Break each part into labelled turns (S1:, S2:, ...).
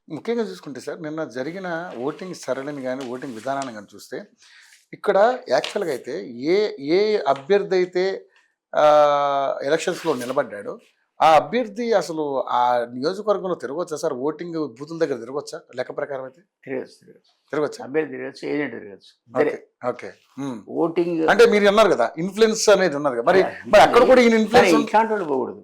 S1: ముఖ్యంగా చూసుకుంటే సార్ నిన్న జరిగిన ఓటింగ్ సరళిని కానీ ఓటింగ్ విధానాన్ని కానీ చూస్తే ఇక్కడ యాక్చువల్గా అయితే ఏ ఏ అభ్యర్థి అయితే ఎలక్షన్స్లో నిలబడ్డాడో ఆ అభ్యర్థి అసలు ఆ నియోజకవర్గంలో తిరగవచ్చా సార్? ఓటింగ్ బూతుల దగ్గర తిరగవచ్చా లెక్క ప్రకారం అయితే? తిరగచ్చా?
S2: అభ్యర్థి తిరగచ్చు, ఏజెంట్ తిరగచ్చు.
S1: Okay okay.
S2: ఓటింగ్
S1: అంటే మీరు అన్నారు కదా ఇన్ఫ్లుయెన్స్ అనేది ఉన్నారు కదా, మరి మరి అక్కడ కూడా ఈయన ఇన్ఫ్లుయెన్స్
S2: ఇట్లాంటి వాళ్ళు పోకూడదు.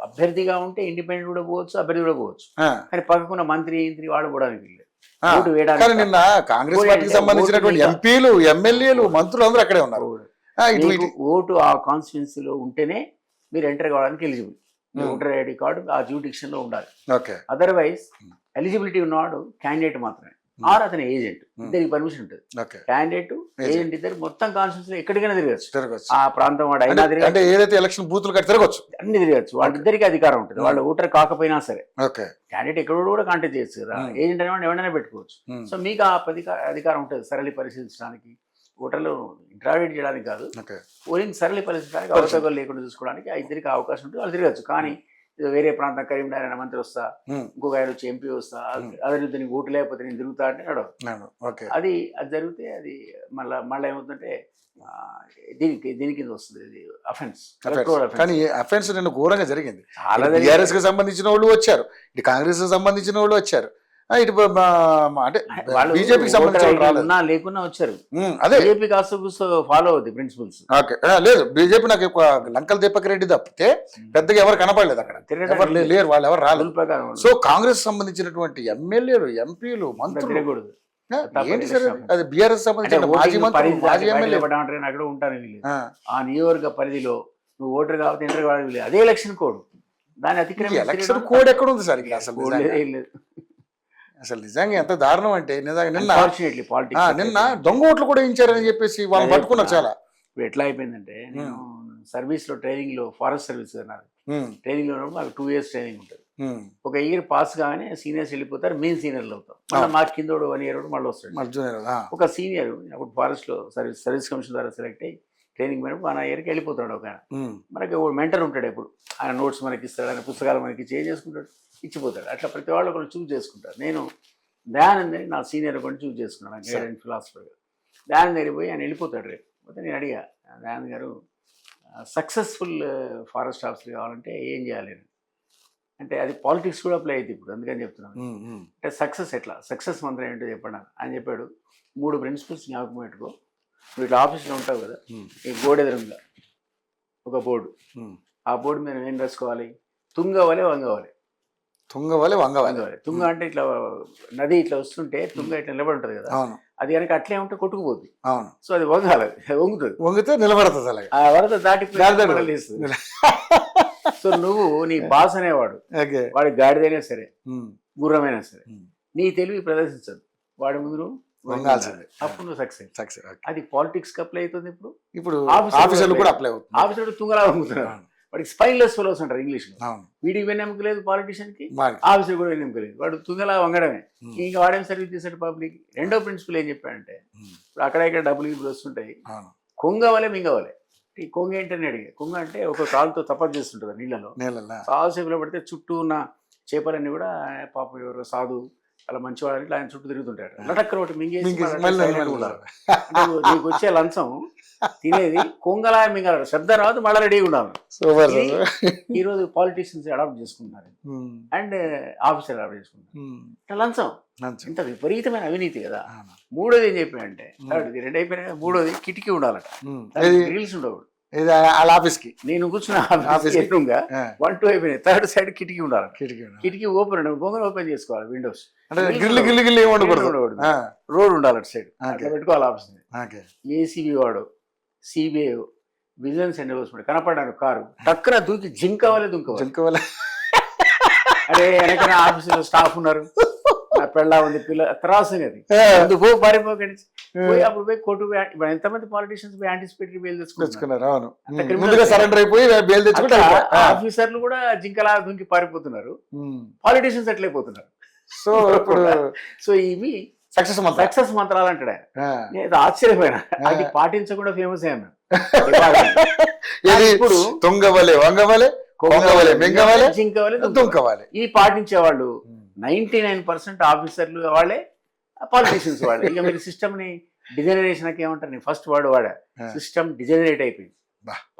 S2: అభ్యర్థిగా ఉంటే ఇండిపెండెంట్ కూడా పోవచ్చు, అభ్యర్థి కూడా పోవచ్చు. కానీ పక్కకున్న మంత్రి వాడు పోవడానికి వీళ్ళు. ఓటు
S1: కానీ
S2: వేయడానికి
S1: నిన్న కాంగ్రెస్ పార్టీకి సంబంధించినటువంటి ఎంపీలు ఎమ్మెల్యేలు మంత్రులు అందరూ అక్కడే ఉన్నారు.
S2: మీకు ఓటు ఆ కాన్స్టిట్యున్సీలో ఉంటేనే మీరు ఎంటర్ కావడానికి ఎలిజిబుల్. ఓటర్ ఐడి కార్డు ఆ జ్యూడిక్షన్ లో ఉండాలి. అదర్వైజ్ ఎలిజిబిలిటీ ఉన్నవాడు క్యాండిడేట్ మాత్రమే ఆర్ అతని ఏజెంట్, ఇద్దరికి పర్మిషన్ ఉంటుంది. క్యాండిడేట్ ఏజెంట్ ఇద్దరు మొత్తం కాన్స్టిట్యూన్సీ ఎక్కడికైనా తిరగచ్చు. ఆ ప్రాంతం వాడు అయినా
S1: అంటే ఏదైతే ఎలక్షన్ బూతులు కట్టి తిరగచ్చు,
S2: అన్ని తిరగచ్చు. వాళ్ళిద్దరికి అధికారం ఉంటుంది. వాళ్ళు ఓటర్ కాకపోయినా సరే క్యాండిడేట్ ఎక్కడ కూడా కాంటాక్ట్ చేయొచ్చు కదా. ఏజెంట్ అనేవాడు ఎవరైనా పెట్టుకోవచ్చు. సో మీకు ఆ అధికారం ఉంటుంది సరళి పరిశీలించడానికి, ఓటర్లు ఇంట్రావేట్ చేయడానికి కాదు, పోలింగ్ సరళి పరిశీలించడానికి, అవసరం లేకుండా చూసుకోవడానికి ఆ ఇద్దరికి అవకాశం ఉంటుంది. వాళ్ళు తిరగచ్చు. కానీ వేరే ప్రాంతం కరీంనగర్ అయిన మంత్రి వస్తా, ఇంకొక ఆయన వచ్చి ఎంపీ వస్తా, అదే నీకు ఓటు లేకపోతే నేను తిరుగుతా అంటే నడవదు. అది జరిగితే అది మళ్ళీ ఏమవుతుందంటే దీని కింద వస్తుంది. ఇది అఫెన్స్.
S1: కానీ అఫెన్స్ నిన్న ఘోరంగా జరిగింది. టీఆర్ఎస్ కి సంబంధించిన వాళ్ళు వచ్చారు, ఇటు కాంగ్రెస్ కి సంబంధించిన వాళ్ళు వచ్చారు, ఇటు అంటే బీజేపీకి సంబంధించిన
S2: లేకున్నా వచ్చారు. అదే బీజేపీ ఫాలో అవుతుంది ప్రిన్సిపల్స్.
S1: లేదు బీజేపీ నాకు లంకల్ దీపక్ రెడ్డి తప్పితే పెద్దగా ఎవరు కనపడలేదు అక్కడ, ఎవరు లేరు, వాళ్ళు ఎవరు రాలేదు ప్రకారం. సో కాంగ్రెస్ సంబంధించినటువంటి ఎమ్మెల్యేలు ఎంపీలు మంత్రులు ఏంటి సార్ అది బీఆర్ఎస్ సంబంధించిన మాజీ మంత్రి మాజీ ఎమ్మెల్యే
S2: అక్కడ ఉంటాను. ఆ నియోజకవర్గ పరిధిలో నువ్వు ఓటర్ కాబట్టి ఎంటర్ కావాలి. అదే ఎలక్షన్ కోడ్. దాని అతిక్రమణ
S1: ఎలక్షన్ కోడ్ ఎక్కడ ఉంది సార్? అసలు నిజంగా ఎంత దారుణం అంటే నిన్న దొంగ ఓట్లు కూడా ఇచ్చారని చెప్పేసి వాళ్ళు పట్టుకున్నారు చాలా.
S2: ఇప్పుడు ఎట్లా అయిపోయిందంటే, నేను సర్వీస్ లో ట్రైనింగ్ లో ఫారెస్ట్ సర్వీస్ అన్నారు. ట్రైనింగ్ లో మాకు 2 years ట్రైనింగ్ ఉంటుంది. ఒక ఇయర్ పాస్ కాగానే సీనియర్స్ వెళ్ళిపోతారు, మెయిన్ సీనియర్లు అవుతాం. మళ్ళీ మాకు కింద 1 year మళ్ళీ వస్తాడు. ఒక సీనియర్ అప్పుడు ఫారెస్ట్ లో సర్వీస్ కమిషన్ ద్వారా సెలెక్ట్ అయ్యి ట్రైనింగ్ మీద 1 yearకి వెళ్ళిపోతాడు. ఒక మనకి మెంటర్ ఉంటాడు, ఎప్పుడు ఆయన నోట్స్ మనకి ఇస్తాడు, ఆయన పుస్తకాలు మనకి చేసుకుంటాడు, ఇచ్చిపోతాడు. అట్లా ప్రతి వాళ్ళు ఒకళ్ళు చూస్ చేసుకుంటారు. నేను దయానందని నా సీనియర్ ఒకటి చూస్ చేసుకున్నాను గైడెన్స్ ఫిలాసఫర్గా. దయానంద్ దగ్గర పోయి ఆయన వెళ్ళిపోతాడు రేపు. పోతే నేను అడిగా, దయానంద్ గారు సక్సెస్ఫుల్ ఫారెస్ట్ ఆఫీసర్ కావాలంటే ఏం చేయాలి అంటే, అది పాలిటిక్స్ కూడా అప్లై అవుతుంది ఇప్పుడు, అందుకని చెప్తున్నాను. అంటే సక్సెస్ ఎట్లా, సక్సెస్ మంత్రం ఏంటో చెప్పండి అని చెప్పాడు. 3 ప్రిన్సిపల్స్ జ్ఞాపకం పెట్టుకో. నువ్వు ఇట్లా ఆఫీస్లో ఉంటావు కదా, ఈ బోర్డు ఎదురుగా ఒక బోర్డు, ఆ బోర్డు మీద ఏం రాసుకోవాలి? తుంగవలే వంగవాలి.
S1: తుంగవలే వంగవాలి.
S2: తుంగ అంటే ఇట్లా నది ఇట్లా వస్తుంటే తుంగ ఇట్లా నిలబడి ఉంటుంది కదా, అది కనుక అట్లే ఉంటే కొట్టుకుపోద్ది. సో అది వంగాలి, వంగుతుంది,
S1: వంగితే నిలబడుతుంది. ఆ
S2: వరద దాటిపోతుంది. సో నువ్వు నీ బాస్ అనేవాడు, వాడి గాడిదైనా సరే గుర్రమైనా సరే, నీ తెలివి ప్రదర్శించదు, వాడి ముందు వంగాల్సిందే. అప్పుడు నువ్వు సక్సెస్. అది పాలిటిక్స్ కి అప్లై అవుతుంది. ఇప్పుడు
S1: ఆఫీసర్లు కూడా అప్లై అవుతుంది.
S2: ఆఫీసర్ తుంగలా వంగుతున్నారు. వాడికి స్పైన్లెస్ ఫెలోస్ అంటారు ఇంగ్లీష్ లో. వీడికి వెన్నెముక లేదు పాలిటిషియన్ కి, ఆఫీసర్ కూడా వెన్నెముక లేదు, వాడు తుంగలా వంగడమే. ఇంకా వాడేం సర్వీస్ చేశాడు పబ్లిక్. రెండో ప్రిన్సిపల్ ఏం చెప్పాడంటే, ఇప్పుడు అక్కడ ఇక్కడ డబ్బులు ఇప్పుడు వస్తుంటాయి, కొంగవలే మింగవలే. ఈ కొంగ ఏంటని అడిగే, కొంగ అంటే ఒక కాలుతో తపస్సు చేస్తుంటుంది నీళ్ళలో, చాలాసేపులో పడితే చుట్టూ ఉన్న చేపలన్నీ కూడా పాప ఎవరు సాధు అలా మంచివాడు ఇట్లా ఆయన చుట్టూ తిరుగుతుంటాడు. లటక్కర ఒకటి మింగేసి నీకు వచ్చే లంచం తినేది కొంగలా మింగలాడు, శబ్దం రాదు, మళ్ళీ రెడీగా ఉండాలి. ఈరోజు పాలిటీషియన్స్ అడాప్ట్ చేసుకుంటున్నారు అండ్ ఆఫీసర్ అడాప్ట్ చేసుకుంటారు. లంచం ఇంత విపరీతమైన అవినీతి కదా. మూడోది ఏం చెప్పాడంటే, ఇది 2 అయిపోయినా, మూడోది కిటికీ ఉండాలట, గ్రిల్స్ ఉండవు. నేను కూర్చున్న 1, 2 అయిపోయినాయి, థర్డ్ సైడ్ కిటికీ ఉండాలి. కిటికీ ఓపెన్ ఉండదు, బొంగలు ఓపెన్ చేసుకోవాలి, విండోస్ రోడ్ ఉండాలి అటు సైడ్, అట్లా పెట్టుకోవాలి ఆఫీస్. ఏసీబీ వాడు, సిబిఐ, విజిలెన్స్ అండ్ ఎన్ఫోర్స్మెంట్ కనపడ్డాను కారు టక్కున దూకి జింకవలే. అరే వెనకనే ఆఫీసులో స్టాఫ్ ఉన్నారు, నా పెళ్ళ ఉంది, పిల్ల త్రాసుది అందుకు పారిపోకండి పోయి అప్పుడు పోయి కోర్టు. ఇప్పుడు ఎంతమంది పాలిటీషియన్స్ పోయి యాంటిసిపేటరీ బెయిల్ తెచ్చుకున్నారు, ఆఫీసర్లు కూడా జింకలా దుంకి పారిపోతున్నారు, పాలిటీషియన్స్ అట్లయిపోతున్నారు. సో ఇవి సక్సెస్ మంత్రాలు అంటాడు ఆయన. నేను ఆశ్చర్యపోయినా, అది పాటించకుండా ఫేమస్ అయ్యాను.
S1: ఇప్పుడు తుంగవలే వంగవలే, జింకవలే
S2: ఈ పాటించేవాళ్ళు 99% ఆఫీసర్లు వాళ్ళే, పాలిటీషియన్స్ వాళ్ళే. ఇక మీరు సిస్టమ్ని డిజనరేషన్కి ఏమంటారు, ఫస్ట్ వర్డ్ వాడా, సిస్టమ్ డిజనరేట్ అయిపోయింది,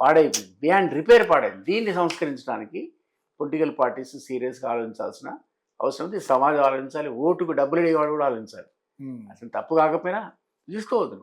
S2: పాడైపోయింది, బియాండ్ రిపేర్ పాడైంది. దీన్ని సంస్కరించడానికి పొలిటికల్ పార్టీస్ సీరియస్గా ఆలోచించాల్సిన అవసరం ఉంది. సమాజం ఆలోచించాలి, ఓటుకు డబ్బులు అడిగేవాడు కూడా ఆలోచించాలి. అసలు తప్పు కాకపోయినా తీసుకోవద్దు.